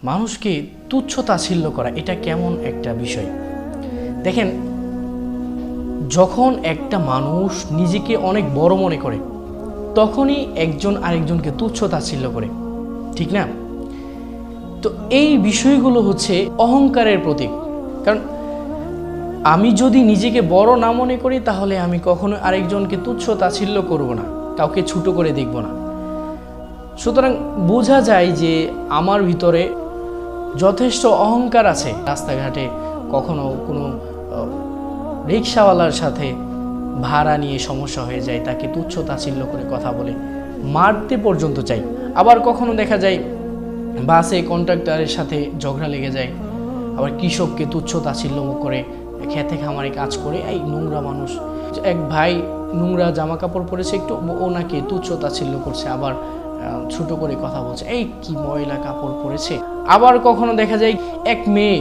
মানুষকে তুচ্ছ তাচ্ছিল্য করা এটা কেমন একটা বিষয়। দেখেন, যখন একটা মানুষ নিজেকে অনেক বড় মনে করে তখনই একজন আরেকজনকে তুচ্ছ তাচ্ছিল্য করে, ঠিক না? তো এই বিষয়গুলো হচ্ছে অহংকারের প্রতীক। কারণ আমি যদি নিজেকে বড় না মনে করি তাহলে আমি কখনো আরেকজনকে তুচ্ছ তাচ্ছিল্য করব না, কাউকে ছোট করে দেখব না। সুতরাং বোঝা যায় যে আমার ভিতরে যথেষ্ট অহংকার আছে। রাস্তাঘাটে কখনো কোনো রিক্সাওয়ালার সাথে ভাড়া নিয়ে সমস্যা হয়ে যায়, তাকে তুচ্ছ তাচ্ছিল্য করে কথা বলে মারতে পর্যন্ত চাই। আবার কখনো দেখা যায় বাসে কন্ট্রাক্টরের সাথে ঝগড়া লেগে যায়, আবার কৃষককে তুচ্ছ তাচ্ছিল্য করে খেতে খামারে কাজ করে এই নোংরা মানুষ। এক ভাই নোংরা জামা কাপড় পরেছে, একটু ওনাকে তুচ্ছ তাচ্ছিল্য করছে, আবার ছোট করে কথা বলছে, এই কি ময়লা কাপড় পরেছে। আবার কখনো দেখা যায় এক মেয়ে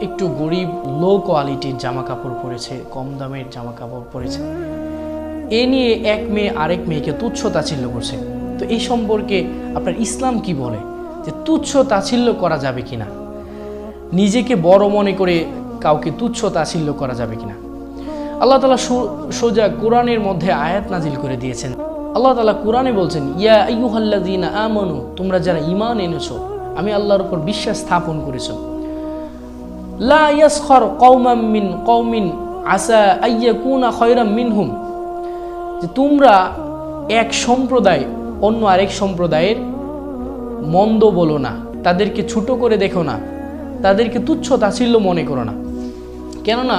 একটু গরিব, লো কোয়ালিটির জামা কাপড় পরেছে, কম দামের জামা কাপড় পরেছে, এ নিয়ে এক মেয়ে আরেক মেয়েকে তুচ্ছ তাচ্ছিল্য করছে। তো এই সম্পর্কে আপনার ইসলাম কি বলে, যে তুচ্ছ তাচ্ছিল্য করা যাবে কিনা, নিজেকে বড় মনে করে কাউকে তুচ্ছ তাচ্ছিল্য করা যাবে কিনা? আল্লাহ তাআলা সোজা কোরআনের মধ্যে আয়াত নাজিল করে দিয়েছেন। আল্লাহ তাআলা কোরআনে বলছেন, ইয়া আইয়ুহাল্লাযীনা আমানু, তোমরা যারা ঈমান এনেছো, আমি আল্লাহর উপর বিশ্বাস স্থাপন করেছো, লা ইয়াসখার কওমান মিন কওমিন আসা আইয়াকুনা খায়রাম মিনহুম, যে তোমরা এক সম্প্রদায় অন্য আরেক সম্প্রদায়ের মন্দ বলো না, তাদেরকে ছোট করে দেখো না, তাদেরকে তুচ্ছ তাচ্ছিল্য মনে করো না। কেননা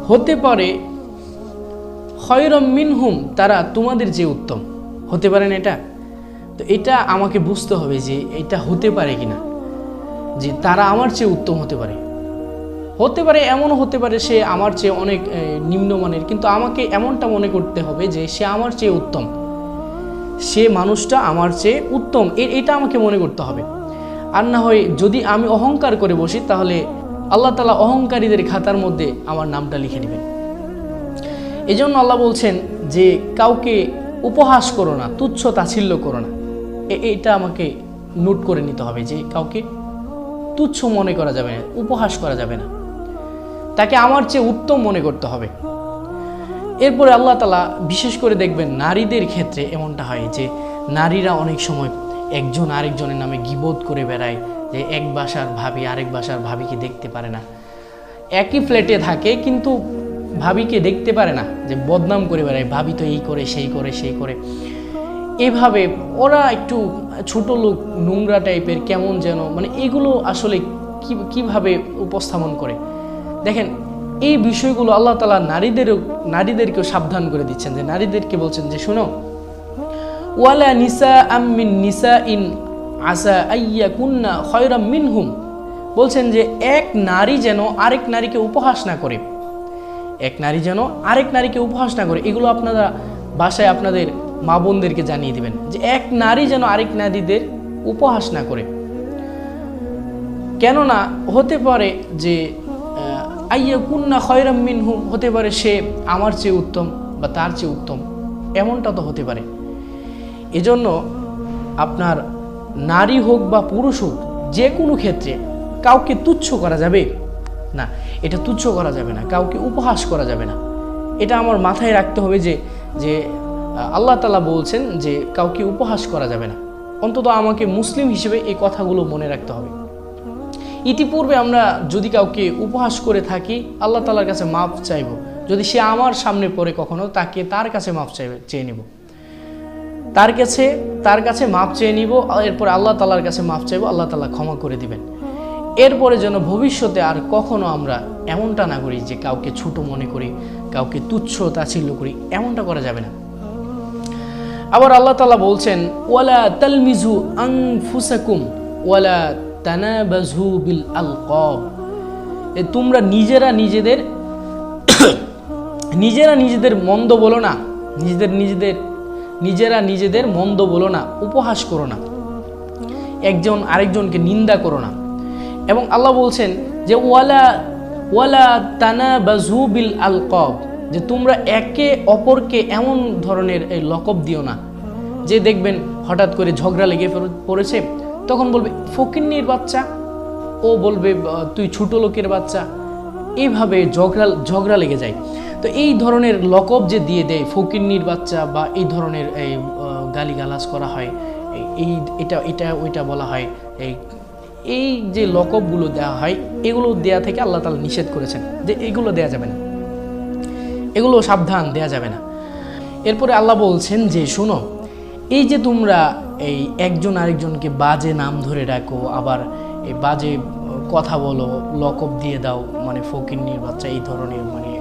হতে পারে খায়রাম মিনহুম, তারা তোমাদের চেয়ে উত্তম হতে পারেন। এটা তো এটা আমাকে বুঝতে হবে যে এটা হতে পারে কিনা, যে তারা আমার চেয়ে উত্তম হতে পারে। হতে পারে এমনও হতে পারে সে আমার চেয়ে অনেক নিম্নমানের, কিন্তু আমাকে এমনটা মনে করতে হবে যে সে আমার চেয়ে উত্তম, সে মানুষটা আমার চেয়ে উত্তম, এটা আমাকে মনে করতে হবে। আর না হয় যদি আমি অহংকার করে বসি তাহলে আল্লাহ তাআলা অহংকারীদের খাতার মধ্যে আমার নামটা লিখে নেবেন। এই জন্য আল্লাহ বলছেন যে কাউকে উপহাস করো না, তুচ্ছ তাচ্ছিল্য করো না। এটা আমাকে নোট করে নিতে হবে যে কাউকে তুচ্ছ মনে করা যাবে না, উপহাস করা যাবে না, তাকে আমার চেয়ে উত্তম মনে করতে হবে। এরপরে আল্লাহ তাআলা বিশেষ করে দেখবেন নারীদের ক্ষেত্রে এমনটা হয় যে নারীরা অনেক সময় একজন আরেকজনের নামে গীবত করে বেড়ায়, যে এক বাসার ভাবি আরেক বাসার ভাবিকে দেখতে পারে না, একই ফ্ল্যাটে থাকে কিন্তু ভাবিকে দেখতে পারে না, যে বদনাম করে বেড়ায়, ভাবি তো এই করে সেই করে সেই করে। এভাবে ওরা একটু ছোট লোক, নোংরা টাইপের, কেমন যেন, মানে এগুলো আসলে কিভাবে উপস্থাপন করে। দেখেন, এই বিষয়গুলো আল্লাহ তাআলা নারীদেরকেও সাবধান করে দিচ্ছেন, যে নারীদেরকে বলছেন যে শুনো, ওয়ালা নিসাআম মিন নিসাইন আসা আইয়াকুন্না খায়রাম মিনহুম, বলছেন যে এক নারী যেন আরেক নারীকে উপহাস না করে, এক নারী যেন আরেক নারীকে উপহাস না করে। এগুলো আপনারা বাসায় আপনাদের মা বোনদেরকে জানিয়ে দিবেন, যে এক নারী যেন আরেক নারীদের উপহাস না করে। কেননা হতে পারে যে আইয়াকুন্না খায়রাম মিনহুম, হতে পারে সে আমার চেয়ে উত্তম বা তার চেয়ে উত্তম, এমনটা তো হতে পারে। এজন্য আপনার নারী হোক বা পুরুষ হোক, যে কোনো ক্ষেত্রে কাউকে তুচ্ছ করা যাবে না, এটা তুচ্ছ করা যাবে না, কাউকে উপহাস করা যাবে না। এটা আমার মাথায় রাখতে হবে যে আল্লাহ তাআলা বলছেন যে কাউকে উপহাস করা যাবে না। অন্তত আমাকে মুসলিম হিসেবে এই কথাগুলো মনে রাখতে হবে। ইতিপূর্বে আমরা যদি কাউকে উপহাস করে থাকি, আল্লাহ তাআলার কাছে মাফ চাইব। যদি সে আমার সামনে পড়ে কখনো, তার কাছে মাফ চেয়ে নিব, তার কাছে মাফ চেয়ে নিব, এরপর আল্লাহ তাআলার কাছে মাফ চাইব, আল্লাহ তাআলা ক্ষমা করে দিবেন। এরপরে যেন ভবিষ্যতে আর কখনো আমরা এমনটা না করি যে কাউকে ছোট মনে করি, কাউকে তুচ্ছ তাচ্ছিল্য করি, এমনটা করা যাবে না। আবার আল্লাহ তাআলা বলছেন, ওয়ালা তালমিজু আনফুসাকুম ওয়ালা তানাবাজু বিল আলকাব, তোমরা নিজেরা নিজেদের মন্দ বলো না, নিজেরা নিজেদের মন্দ বলো না, উপহাস করো না, একজন আরেকজনকে নিন্দা করো না। এবং আল্লাহ বলছেন যে ওয়ালা তানাবাজু বিল আলকাব, যে তোমরা একে অপরকে এমন ধরনের লকব দিও না, যে দেখবেন হঠাৎ করে ঝগড়া লেগে পড়েছে, তখন বলবে ফকিন্নির বাচ্চা, ও বলবে তুই ছোট লোকের বাচ্চা, এইভাবে ঝগড়া লেগে যায়। তো এই ধরনের লকব যে দিয়ে দেয় ফকিন্নির বাচ্চা, বা এই ধরনের এই গালিগালাজ করা হয়, এই এটা এটা ওইটা বলা হয়, এই যে লকবগুলো দেওয়া হয়, এগুলো দেয়া থেকে আল্লাহ তাআলা নিষেধ করেছেন যে এগুলো দেয়া যাবে না, এগুলো সাবধান, দেয়া যাবে না। এরপরে আল্লাহ বলছেন যে শোনো, এই যে তোমরা এই একজন আরেকজনকে বাজে নাম ধরে ডাকো, আবার এই বাজে কথা বলো, লকব দিয়ে দাও, মানে ফকিন্নির বাচ্চা, এই ধরনের, মানে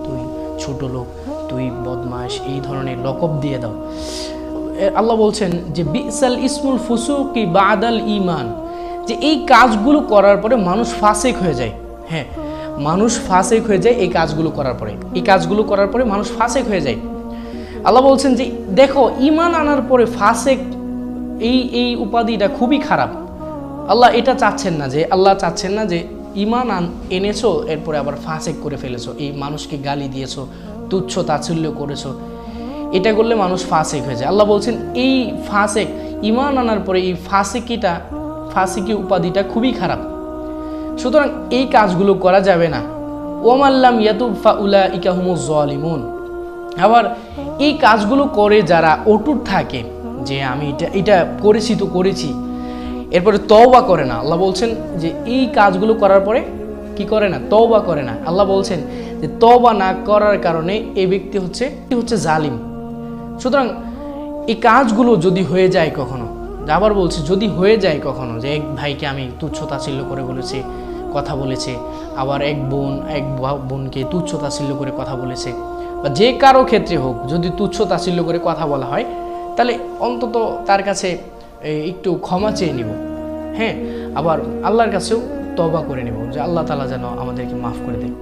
তুই ছোট লোক, তুই বদমাশ, এই ধরনের লকব দিয়ে দাও। আল্লাহ বলছেন যে বিসাল ইসমুল ফুসুকি বাদাল ঈমান, যে এই কাজগুলো করার পরে মানুষ ফাসিক হয়ে যায়। হ্যাঁ, মানুষ ফাসিক হয়ে যায় এই কাজগুলো করার পরে, এই কাজগুলো করার পরে মানুষ ফাসিক হয়ে যায়। আল্লাহ বলছেন যে দেখো, ঈমান আনার পরে ফাসিক, এই উপাধিটা খুবই খারাপ। আল্লাহ এটা চাচ্ছেন না, যে আল্লাহ চাচ্ছেন না যে ঈমান এনেছো এরপরে আবার ফাসিক করে ফেলেছো, এই মানুষকে গালি দিয়েছো, তুচ্ছ তাচ্ছিল্য করেছো, এটা করলে মানুষ ফাসিক হয়ে যায়। আল্লাহ বলছেন এই ফাসিক, ঈমান আনার পরে এই ফাসিকি উপাধিটা খুবই খারাপ, সুতরাং এই কাজগুলো করা যাবে না। ওয়ামাল্লাম ইয়াতুব ফাউলাইকা হুমুজ জালিমুন, আবার এই কাজগুলো করে যারা অটুট থাকে, যে আমি এটা করেছি তো করেছি, এরপরে তওবা করে না, আল্লাহ বলছেন যে এই কাজগুলো করার পরে কি করে না, তওবা করে না। আল্লাহ বলছেন যে তওবা না করার কারণে এই ব্যক্তি হচ্ছে জালিম। সুতরাং এই কাজগুলো যদি হয়ে যায় কখনো, আবার বলছে যদি হয়ে যায় কখনো, যে এক ভাইকে আমি তুচ্ছ তাচ্ছিল্য করে কথা বলেছে, আবার এক বোনকে তুচ্ছ তাচ্ছিল্য করে কথা বলেছে, বা যে কারো ক্ষেত্রে হোক, যদি তুচ্ছ তাচ্ছিল্য করে কথা বলা হয়, তাহলে অন্তত তার কাছে একটু ক্ষমা চেয়ে নিব। হ্যাঁ, আবার আল্লাহর কাছেও তওবা করে নেব যে আল্লাহ তাআলা যেন আমাদেরকে মাফ করে দেয়।